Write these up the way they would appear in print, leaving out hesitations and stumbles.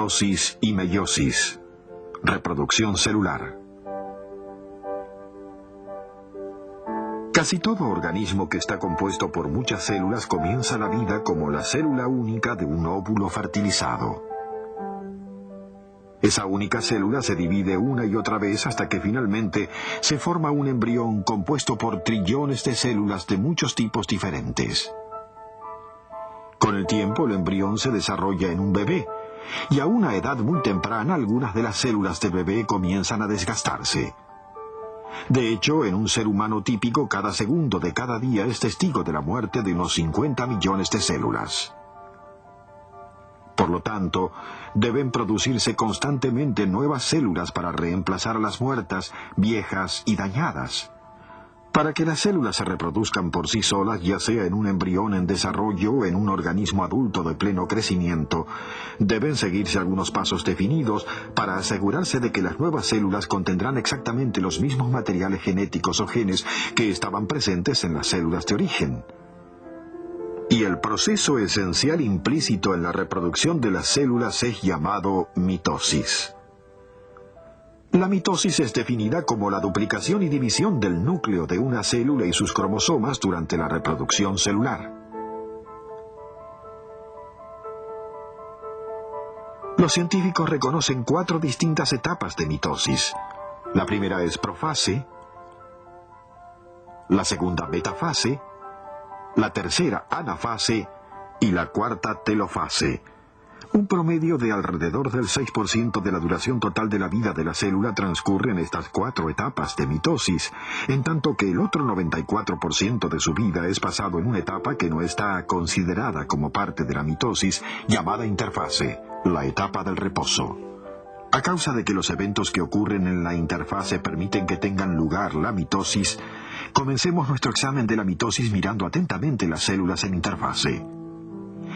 Mitosis y meiosis. Reproducción celular. Casi todo organismo que está compuesto por muchas células comienza la vida como la célula única de un óvulo fertilizado. Esa única célula se divide una y otra vez hasta que finalmente se forma un embrión compuesto por trillones de células de muchos tipos diferentes. Con el tiempo, el embrión se desarrolla en un bebé, y a una edad muy temprana algunas de las células del bebé comienzan a desgastarse. De hecho, en un ser humano típico, cada segundo de cada día es testigo de la muerte de unos 50 millones de células. Por lo tanto, deben producirse constantemente nuevas células para reemplazar a las muertas, viejas y dañadas. Para que las células se reproduzcan por sí solas, ya sea en un embrión en desarrollo o en un organismo adulto de pleno crecimiento, deben seguirse algunos pasos definidos para asegurarse de que las nuevas células contendrán exactamente los mismos materiales genéticos o genes que estaban presentes en las células de origen. Y el proceso esencial implícito en la reproducción de las células es llamado mitosis. La mitosis es definida como la duplicación y división del núcleo de una célula y sus cromosomas durante la reproducción celular. Los científicos reconocen 4 distintas etapas de mitosis. La primera es profase, la segunda metafase, la tercera anafase y la cuarta telofase. Un promedio de alrededor del 6% de la duración total de la vida de la célula transcurre en estas 4 etapas de mitosis, en tanto que el otro 94% de su vida es pasado en una etapa que no está considerada como parte de la mitosis, llamada interfase, la etapa del reposo. A causa de que los eventos que ocurren en la interfase permiten que tengan lugar la mitosis, comencemos nuestro examen de la mitosis mirando atentamente las células en interfase.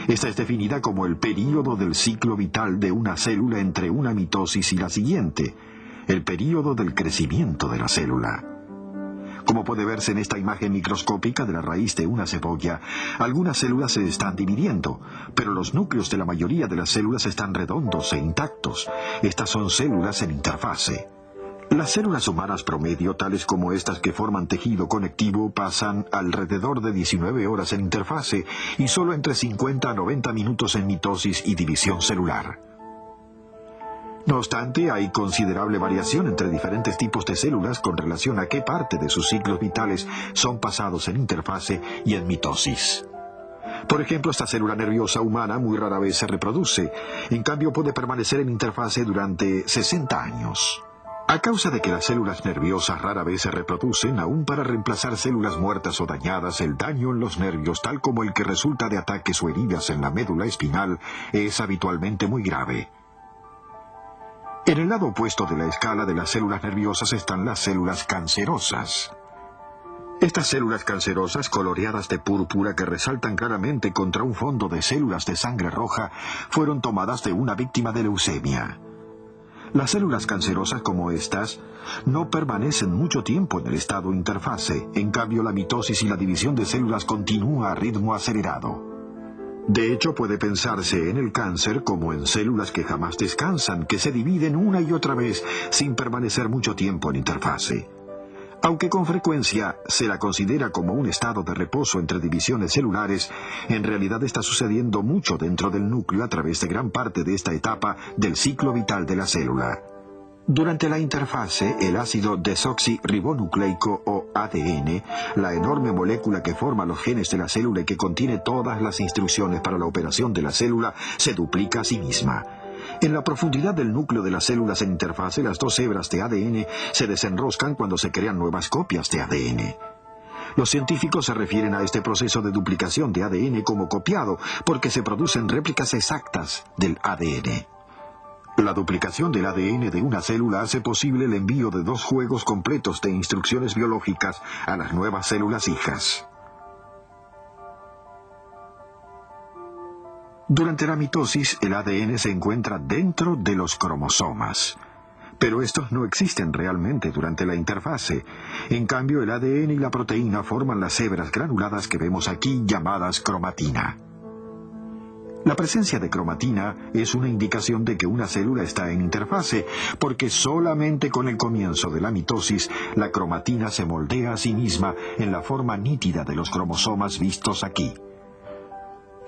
Esta es definida como el período del ciclo vital de una célula entre una mitosis y la siguiente, el período del crecimiento de la célula. Como puede verse en esta imagen microscópica de la raíz de una cebolla, algunas células se están dividiendo, pero los núcleos de la mayoría de las células están redondos e intactos. Estas son células en interfase. Las células humanas promedio, tales como estas que forman tejido conectivo, pasan alrededor de 19 horas en interfase y solo entre 50 a 90 minutos en mitosis y división celular. No obstante, hay considerable variación entre diferentes tipos de células con relación a qué parte de sus ciclos vitales son pasados en interfase y en mitosis. Por ejemplo, esta célula nerviosa humana muy rara vez se reproduce, en cambio puede permanecer en interfase durante 60 años. A causa de que las células nerviosas rara vez se reproducen, aún para reemplazar células muertas o dañadas, el daño en los nervios, tal como el que resulta de ataques o heridas en la médula espinal, es habitualmente muy grave. En el lado opuesto de la escala de las células nerviosas están las células cancerosas. Estas células cancerosas, coloreadas de púrpura que resaltan claramente contra un fondo de células de sangre roja, fueron tomadas de una víctima de leucemia. Las células cancerosas como estas no permanecen mucho tiempo en el estado interfase, en cambio la mitosis y la división de células continúa a ritmo acelerado. De hecho, puede pensarse en el cáncer como en células que jamás descansan, que se dividen una y otra vez sin permanecer mucho tiempo en interfase. Aunque con frecuencia se la considera como un estado de reposo entre divisiones celulares, en realidad está sucediendo mucho dentro del núcleo a través de gran parte de esta etapa del ciclo vital de la célula. Durante la interfase, el ácido desoxirribonucleico o ADN, la enorme molécula que forma los genes de la célula y que contiene todas las instrucciones para la operación de la célula, se duplica a sí misma. En la profundidad del núcleo de las células en interfase, las 2 hebras de ADN se desenroscan cuando se crean nuevas copias de ADN. Los científicos se refieren a este proceso de duplicación de ADN como copiado, porque se producen réplicas exactas del ADN. La duplicación del ADN de una célula hace posible el envío de 2 juegos completos de instrucciones biológicas a las nuevas células hijas. Durante la mitosis, el ADN se encuentra dentro de los cromosomas. Pero estos no existen realmente durante la interfase. En cambio, el ADN y la proteína forman las hebras granuladas que vemos aquí, llamadas cromatina. La presencia de cromatina es una indicación de que una célula está en interfase, porque solamente con el comienzo de la mitosis, la cromatina se moldea a sí misma en la forma nítida de los cromosomas vistos aquí.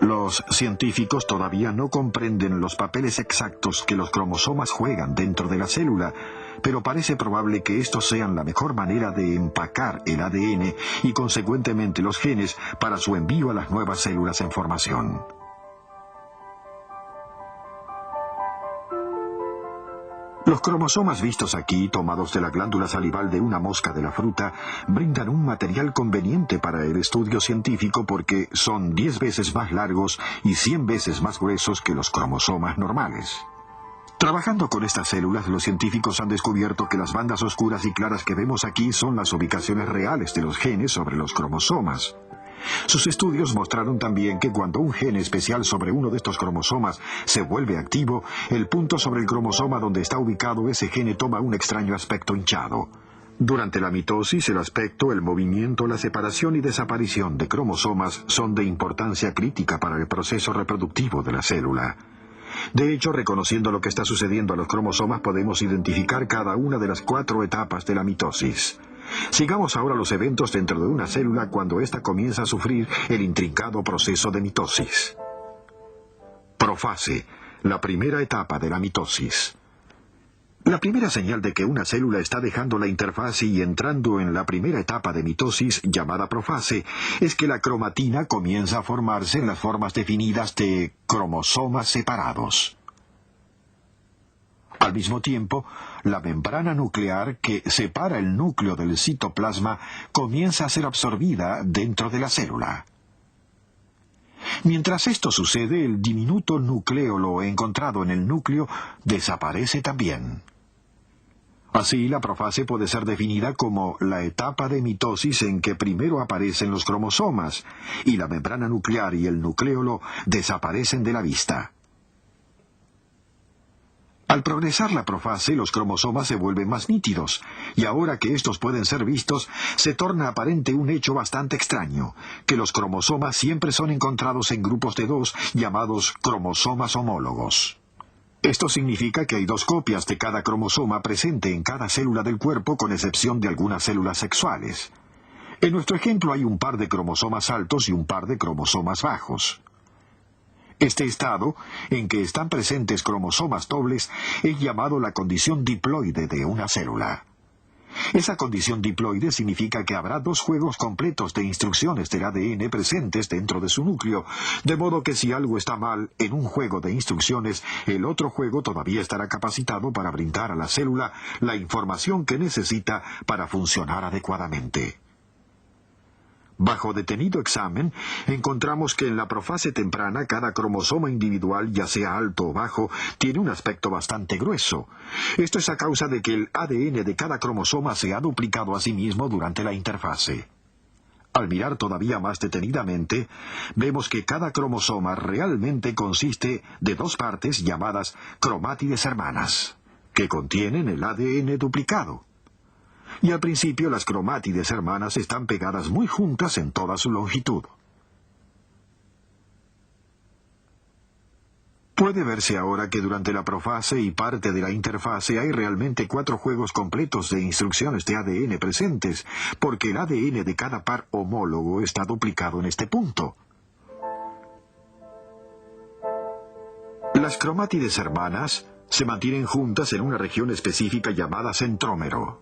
Los científicos todavía no comprenden los papeles exactos que los cromosomas juegan dentro de la célula, pero parece probable que estos sean la mejor manera de empacar el ADN y consecuentemente los genes para su envío a las nuevas células en formación. Los cromosomas vistos aquí, tomados de la glándula salival de una mosca de la fruta, brindan un material conveniente para el estudio científico porque son 10 veces más largos y 100 veces más gruesos que los cromosomas normales. Trabajando con estas células, los científicos han descubierto que las bandas oscuras y claras que vemos aquí son las ubicaciones reales de los genes sobre los cromosomas. Sus estudios mostraron también que cuando un gen especial sobre uno de estos cromosomas se vuelve activo, el punto sobre el cromosoma donde está ubicado ese gen toma un extraño aspecto hinchado. Durante la mitosis, el aspecto, el movimiento, la separación y desaparición de cromosomas son de importancia crítica para el proceso reproductivo de la célula. De hecho, reconociendo lo que está sucediendo a los cromosomas, podemos identificar cada una de las 4 etapas de la mitosis. Sigamos ahora los eventos dentro de una célula cuando ésta comienza a sufrir el intrincado proceso de mitosis. Profase, la primera etapa de la mitosis. La primera señal de que una célula está dejando la interfase y entrando en la primera etapa de mitosis, llamada profase, es que la cromatina comienza a formarse en las formas definidas de cromosomas separados. Al mismo tiempo, la membrana nuclear que separa el núcleo del citoplasma comienza a ser absorbida dentro de la célula. Mientras esto sucede, el diminuto nucleolo encontrado en el núcleo desaparece también. Así, la profase puede ser definida como la etapa de mitosis en que primero aparecen los cromosomas y la membrana nuclear y el nucleolo desaparecen de la vista. Al progresar la profase, los cromosomas se vuelven más nítidos, y ahora que estos pueden ser vistos, se torna aparente un hecho bastante extraño, que los cromosomas siempre son encontrados en grupos de 2, llamados cromosomas homólogos. Esto significa que hay 2 copias de cada cromosoma presente en cada célula del cuerpo, con excepción de algunas células sexuales. En nuestro ejemplo hay un par de cromosomas altos y un par de cromosomas bajos. Este estado, en que están presentes cromosomas dobles, es llamado la condición diploide de una célula. Esa condición diploide significa que habrá 2 juegos completos de instrucciones del ADN presentes dentro de su núcleo, de modo que si algo está mal en un juego de instrucciones, el otro juego todavía estará capacitado para brindar a la célula la información que necesita para funcionar adecuadamente. Bajo detenido examen, encontramos que en la profase temprana cada cromosoma individual, ya sea alto o bajo, tiene un aspecto bastante grueso. Esto es a causa de que el ADN de cada cromosoma se ha duplicado a sí mismo durante la interfase. Al mirar todavía más detenidamente, vemos que cada cromosoma realmente consiste de 2 partes llamadas cromátides hermanas, que contienen el ADN duplicado. Y al principio las cromátides hermanas están pegadas muy juntas en toda su longitud. Puede verse ahora que durante la profase y parte de la interfase hay realmente 4 juegos completos de instrucciones de ADN presentes, porque el ADN de cada par homólogo está duplicado en este punto. Las cromátides hermanas se mantienen juntas en una región específica llamada centrómero.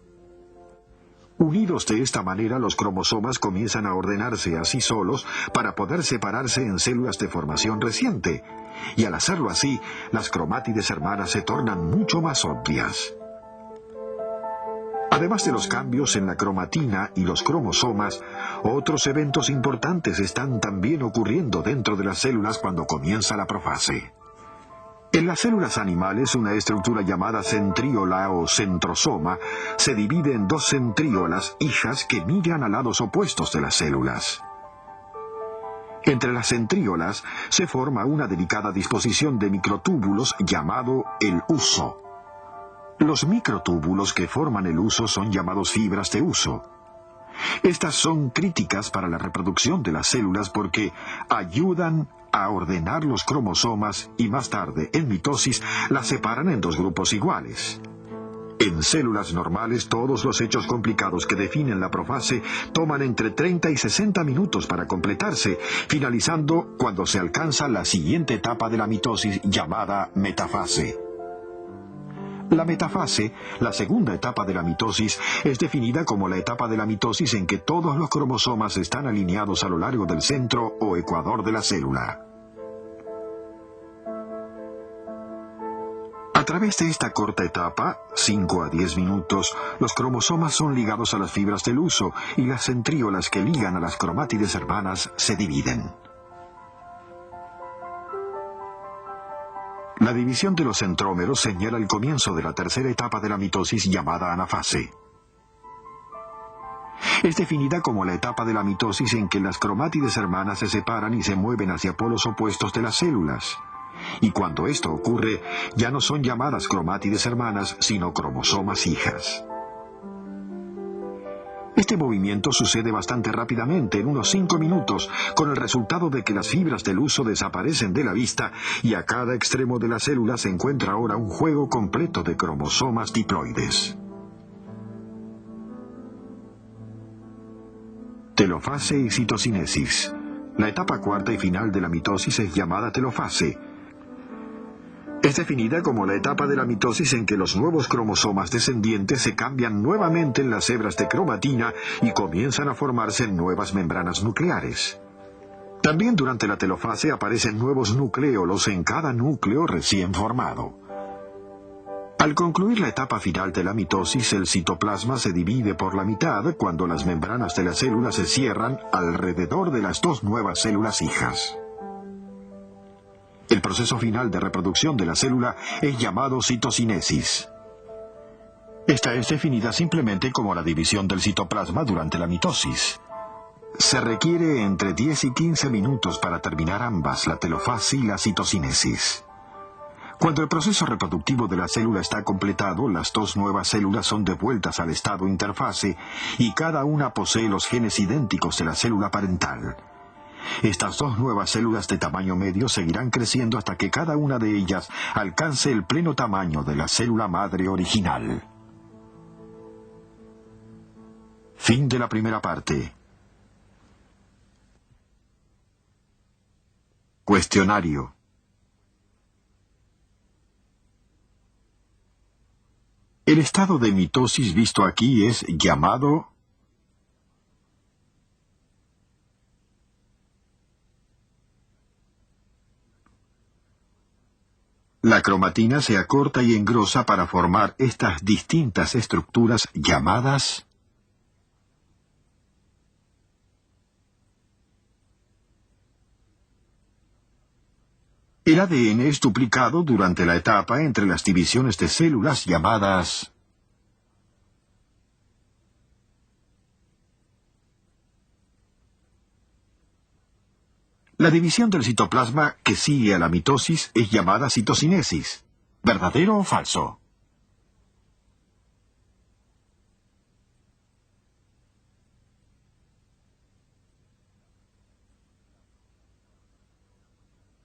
Unidos de esta manera, los cromosomas comienzan a ordenarse así solos para poder separarse en células de formación reciente, y al hacerlo así, las cromátides hermanas se tornan mucho más obvias. Además de los cambios en la cromatina y los cromosomas, otros eventos importantes están también ocurriendo dentro de las células cuando comienza la profase. En las células animales, una estructura llamada centríola o centrosoma se divide en 2 centríolas hijas que migran a lados opuestos de las células. Entre las centríolas se forma una delicada disposición de microtúbulos llamado el huso. Los microtúbulos que forman el huso son llamados fibras de huso. Estas son críticas para la reproducción de las células porque ayudan a ordenar los cromosomas y más tarde, en mitosis, las separan en dos grupos iguales. En células normales, todos los hechos complicados que definen la profase toman entre 30 y 60 minutos para completarse, finalizando cuando se alcanza la siguiente etapa de la mitosis llamada metafase. La metafase, la segunda etapa de la mitosis, es definida como la etapa de la mitosis en que todos los cromosomas están alineados a lo largo del centro o ecuador de la célula. A través de esta corta etapa, 5 a 10 minutos, los cromosomas son ligados a las fibras del huso y las centríolas que ligan a las cromátides hermanas se dividen. La división de los centrómeros señala el comienzo de la tercera etapa de la mitosis llamada anafase. Es definida como la etapa de la mitosis en que las cromátides hermanas se separan y se mueven hacia polos opuestos de las células. Y cuando esto ocurre, ya no son llamadas cromátides hermanas, sino cromosomas hijas. Este movimiento sucede bastante rápidamente, en unos 5 minutos, con el resultado de que las fibras del huso desaparecen de la vista y a cada extremo de la célula se encuentra ahora un juego completo de cromosomas diploides. Telofase y citocinesis. La etapa cuarta y final de la mitosis es llamada telofase. Es definida como la etapa de la mitosis en que los nuevos cromosomas descendientes se cambian nuevamente en las hebras de cromatina y comienzan a formarse nuevas membranas nucleares. También durante la telofase aparecen nuevos nucleolos en cada núcleo recién formado. Al concluir la etapa final de la mitosis, el citoplasma se divide por la mitad cuando las membranas de la célula se cierran alrededor de las dos nuevas células hijas. El proceso final de reproducción de la célula es llamado citocinesis. Esta es definida simplemente como la división del citoplasma durante la mitosis. Se requiere entre 10 y 15 minutos para terminar ambas, la telofase y la citocinesis. Cuando el proceso reproductivo de la célula está completado, las dos nuevas células son devueltas al estado interfase y cada una posee los genes idénticos de la célula parental. Estas dos nuevas células de tamaño medio seguirán creciendo hasta que cada una de ellas alcance el pleno tamaño de la célula madre original. Fin de la primera parte. Cuestionario. El estado de mitosis visto aquí es llamado la cromatina se acorta y engrosa para formar estas distintas estructuras llamadas el ADN es duplicado durante la etapa entre las divisiones de células llamadas la división del citoplasma que sigue a la mitosis es llamada citocinesis. ¿Verdadero o falso?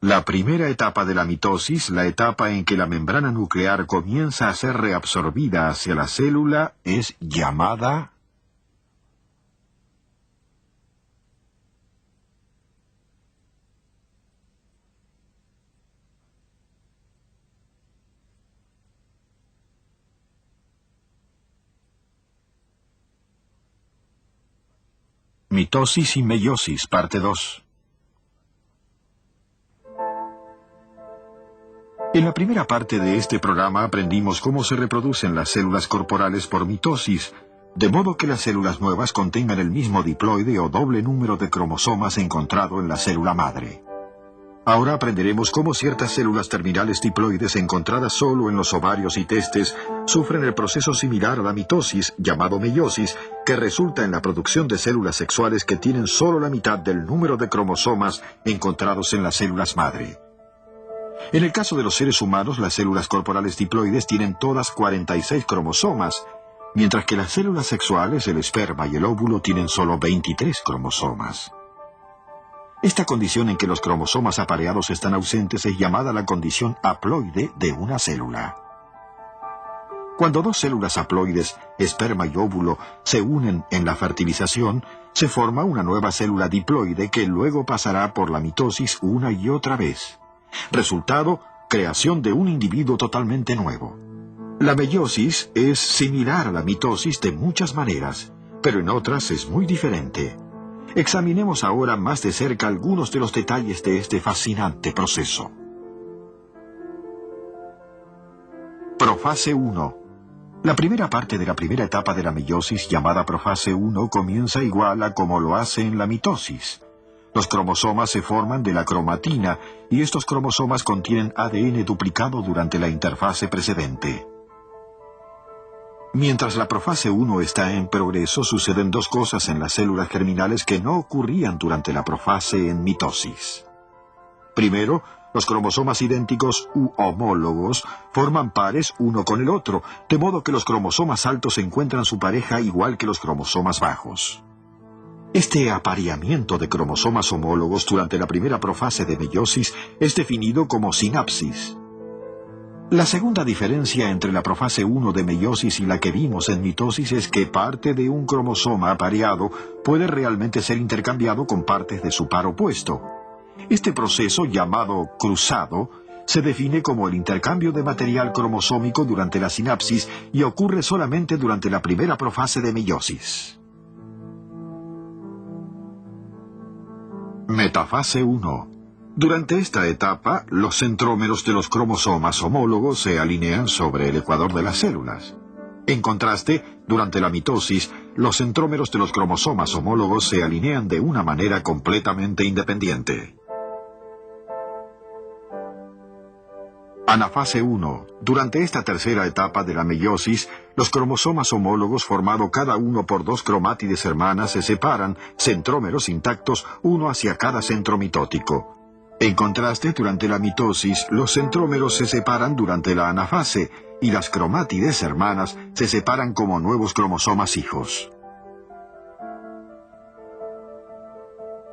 La primera etapa de la mitosis, la etapa en que la membrana nuclear comienza a ser reabsorbida hacia la célula, es llamada mitosis y meiosis, parte 2. En la primera parte de este programa aprendimos cómo se reproducen las células corporales por mitosis, de modo que las células nuevas contengan el mismo diploide o doble número de cromosomas encontrado en la célula madre. Ahora aprenderemos cómo ciertas células terminales diploides encontradas solo en los ovarios y testes sufren el proceso similar a la mitosis, llamado meiosis, que resulta en la producción de células sexuales que tienen solo la mitad del número de cromosomas encontrados en las células madre. En el caso de los seres humanos, las células corporales diploides tienen todas 46 cromosomas, mientras que las células sexuales, el esperma y el óvulo, tienen solo 23 cromosomas. Esta condición en que los cromosomas apareados están ausentes es llamada la condición haploide de una célula. Cuando dos células haploides, esperma y óvulo, se unen en la fertilización, se forma una nueva célula diploide que luego pasará por la mitosis una y otra vez. Resultado, creación de un individuo totalmente nuevo. La meiosis es similar a la mitosis de muchas maneras, pero en otras es muy diferente. Examinemos ahora más de cerca algunos de los detalles de este fascinante proceso. Profase 1. La primera parte de la primera etapa de la meiosis, llamada profase 1, comienza igual a como lo hace en la mitosis. Los cromosomas se forman de la cromatina, y estos cromosomas contienen ADN duplicado durante la interfase precedente. Mientras la profase 1 está en progreso, suceden dos cosas en las células germinales que no ocurrían durante la profase en mitosis. Primero, los cromosomas idénticos u homólogos forman pares uno con el otro, de modo que los cromosomas altos encuentran su pareja igual que los cromosomas bajos. Este apareamiento de cromosomas homólogos durante la primera profase de meiosis es definido como sinapsis. La segunda diferencia entre la profase 1 de meiosis y la que vimos en mitosis es que parte de un cromosoma apareado puede realmente ser intercambiado con partes de su par opuesto. Este proceso, llamado cruzado, se define como el intercambio de material cromosómico durante la sinapsis y ocurre solamente durante la primera profase de meiosis. Metafase 1. Durante esta etapa, los centrómeros de los cromosomas homólogos se alinean sobre el ecuador de las células. En contraste, durante la mitosis, los centrómeros de los cromosomas homólogos se alinean de una manera completamente independiente. Anafase 1. Durante esta tercera etapa de la meiosis, los cromosomas homólogos formado cada uno por dos cromátides hermanas se separan, centrómeros intactos, uno hacia cada centro mitótico. En contraste, durante la mitosis, los centrómeros se separan durante la anafase y las cromátides hermanas se separan como nuevos cromosomas hijos.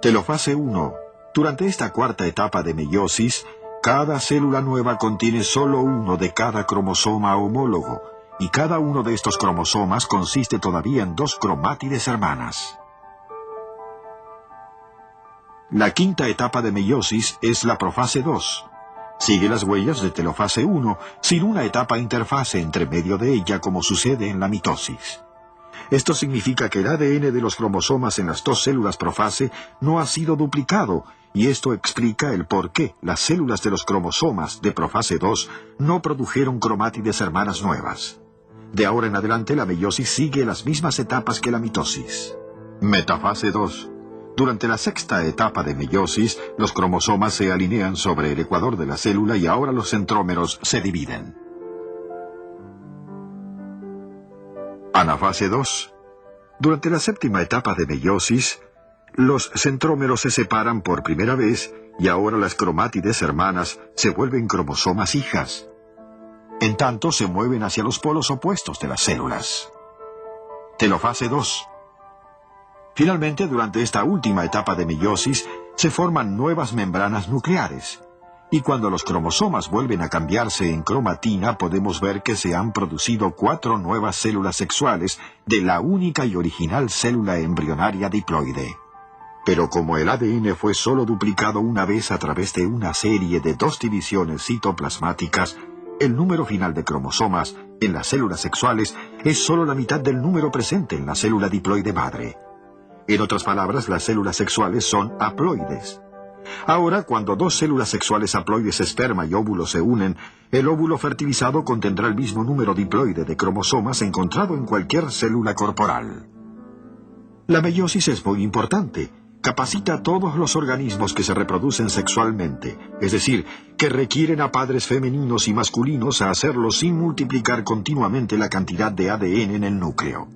Telofase 1. Durante esta cuarta etapa de meiosis, cada célula nueva contiene solo uno de cada cromosoma homólogo, y cada uno de estos cromosomas consiste todavía en dos cromátides hermanas. La quinta etapa de meiosis es la profase 2. Sigue las huellas de telofase 1, sin una etapa interfase entre medio de ella como sucede en la mitosis. Esto significa que el ADN de los cromosomas en las dos células profase no ha sido duplicado, y esto explica el por qué las células de los cromosomas de profase 2 no produjeron cromátides hermanas nuevas. De ahora en adelante la meiosis sigue las mismas etapas que la mitosis. Metafase 2. Durante la sexta etapa de meiosis, los cromosomas se alinean sobre el ecuador de la célula y ahora los centrómeros se dividen. Anafase 2. Durante la séptima etapa de meiosis, los centrómeros se separan por primera vez y ahora las cromátides hermanas se vuelven cromosomas hijas. En tanto, se mueven hacia los polos opuestos de las células. Telofase 2. Finalmente, durante esta última etapa de meiosis, se forman nuevas membranas nucleares. Y cuando los cromosomas vuelven a cambiarse en cromatina, podemos ver que se han producido 4 nuevas células sexuales de la única y original célula embrionaria diploide. Pero como el ADN fue solo duplicado una vez a través de una serie de 2 divisiones citoplasmáticas, el número final de cromosomas en las células sexuales es solo la mitad del número presente en la célula diploide madre. En otras palabras, las células sexuales son haploides. Ahora, cuando dos células sexuales haploides esperma y óvulo se unen, el óvulo fertilizado contendrá el mismo número diploide de cromosomas encontrado en cualquier célula corporal. La meiosis es muy importante. Capacita a todos los organismos que se reproducen sexualmente, es decir, que requieren a padres femeninos y masculinos a hacerlo sin multiplicar continuamente la cantidad de ADN en el núcleo.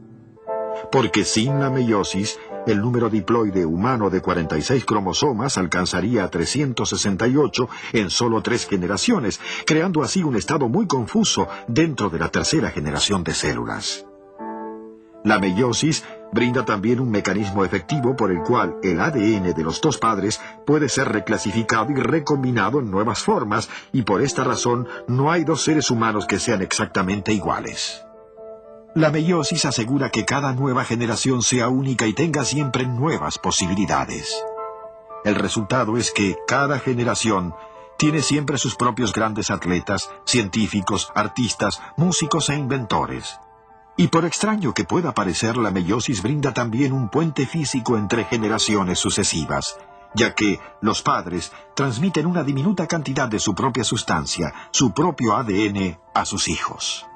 Porque sin la meiosis, el número diploide humano de 46 cromosomas alcanzaría a 368 en solo 3 generaciones, creando así un estado muy confuso dentro de la tercera generación de células. La meiosis Brinda también un mecanismo efectivo por el cual el ADN de los dos padres puede ser reclasificado y recombinado en nuevas formas, y por esta razón no hay dos seres humanos que sean exactamente iguales. La meiosis asegura que cada nueva generación sea única y tenga siempre nuevas posibilidades. El resultado es que cada generación tiene siempre sus propios grandes atletas, científicos, artistas, músicos e inventores. Y por extraño que pueda parecer, la meiosis brinda también un puente físico entre generaciones sucesivas, ya que los padres transmiten una diminuta cantidad de su propia sustancia, su propio ADN, a sus hijos.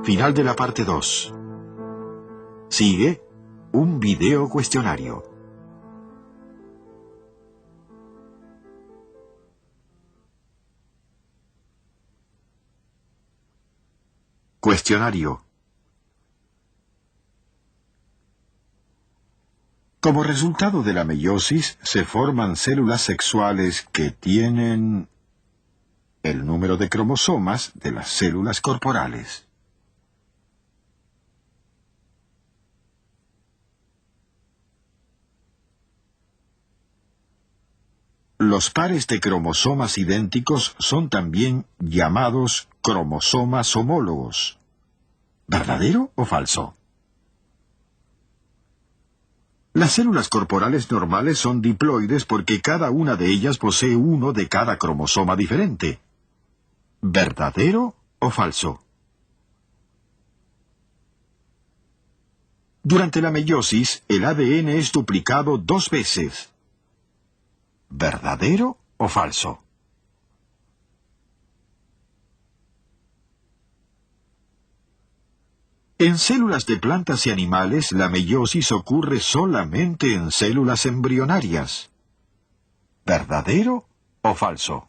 Final de la parte 2. Sigue un video cuestionario. Cuestionario. Como resultado de la meiosis, se forman células sexuales que tienen el número de cromosomas de las células corporales. Los pares de cromosomas idénticos son también llamados cromosomas homólogos. ¿Verdadero o falso? Las células corporales normales son diploides porque cada una de ellas posee uno de cada cromosoma diferente. ¿Verdadero o falso? Durante la meiosis, el ADN es duplicado 2 veces. ¿Verdadero o falso? En células de plantas y animales, la meiosis ocurre solamente en células embrionarias. ¿Verdadero o falso?